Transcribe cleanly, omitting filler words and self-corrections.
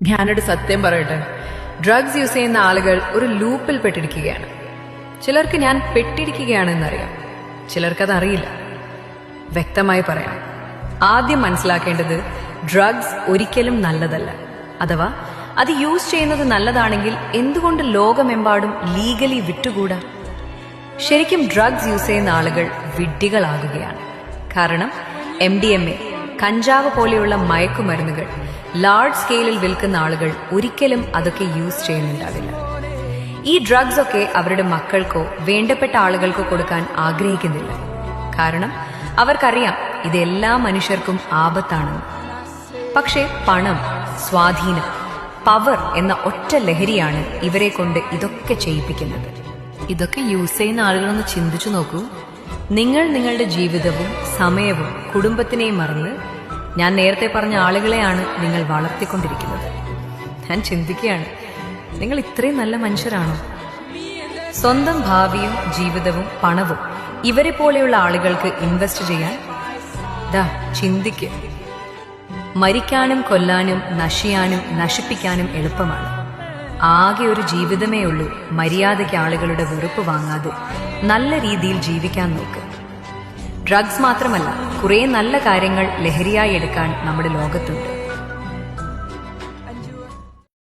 ഞാനൊരു സത്യം പറയട്ടെ, ഡ്രഗ്സ് യൂസ് ചെയ്യുന്ന ആളുകൾ ഒരു ലൂപ്പിൽ പെട്ടിരിക്കുകയാണ്. ചിലർക്ക് ഞാൻ പെട്ടിരിക്കുകയാണെന്നറിയാം, ചിലർക്കത് അറിയില്ല. വ്യക്തമായി പറയാം, ആദ്യം മനസ്സിലാക്കേണ്ടത് ഡ്രഗ്സ് ഒരിക്കലും നല്ലതല്ല. അഥവാ അത് യൂസ് ചെയ്യുന്നത് നല്ലതാണെങ്കിൽ എന്തുകൊണ്ട് ലോകമെമ്പാടും ലീഗലി വിറ്റുകൂടാ? ശരിക്കും ഡ്രഗ്സ് യൂസ് ചെയ്യുന്ന ആളുകൾ വിഡ്ഢികളാകുകയാണ്. കാരണം MDMA, കഞ്ചാവ് പോലെയുള്ള മയക്കുമരുന്നുകൾ ലാർജ് സ്കെയിലിൽ വിൽക്കുന്ന ആളുകൾ ഒരിക്കലും അതൊക്കെ യൂസ് ചെയ്യുന്നുണ്ടാവില്ല. ഈ ഡ്രഗ്സ് ഒക്കെ അവരുടെ മക്കൾക്കോ വേണ്ടപ്പെട്ട ആളുകൾക്കോ കൊടുക്കാൻ ആഗ്രഹിക്കുന്നില്ല. കാരണം അവർക്കറിയാം ഇത് എല്ലാ മനുഷ്യർക്കും ആപത്താണെന്ന്. പക്ഷേ പണം, സ്വാധീനം, പവർ എന്ന ഒറ്റ ലഹരിയാണ് ഇവരെ കൊണ്ട് ഇതൊക്കെ ചെയ്യിപ്പിക്കുന്നത്. ഇതൊക്കെ യൂസ് ചെയ്യുന്ന ആളുകളൊന്ന് ചിന്തിച്ചു നോക്കൂ. നിങ്ങൾ നിങ്ങളുടെ ജീവിതവും സമയവും കുടുംബത്തിനെയും മറന്ന് ഞാൻ നേരത്തെ പറഞ്ഞ ആളുകളെയാണ് നിങ്ങൾ വളർത്തിക്കൊണ്ടിരിക്കുന്നത്. ഞാൻ ചിന്തിക്കുകയാണ്, നിങ്ങൾ ഇത്രയും നല്ല മനുഷ്യരാണോ? സ്വന്തം ഭാവിയും ജീവിതവും പണവും ഇവരെ പോലെയുള്ള ആളുകൾക്ക് ഇൻവെസ്റ്റ് ചെയ്യാൻ ചിന്തിക്കുക. മരിക്കാനും കൊല്ലാനും നശിയാനും നശിപ്പിക്കാനും എളുപ്പമാണ്. ആകെ ഒരു ജീവിതമേ ഉള്ളൂ. മര്യാദയ്ക്ക് ആളുകളുടെ വെറുപ്പ് വാങ്ങാതെ നല്ല രീതിയിൽ ജീവിക്കാൻ നോക്ക്. ഡ്രഗ്സ് മാത്രമല്ല, കുറേ നല്ല കാര്യങ്ങൾ ലഹരിയായി എടുക്കാൻ നമ്മുടെ ലോകത്തുണ്ട്.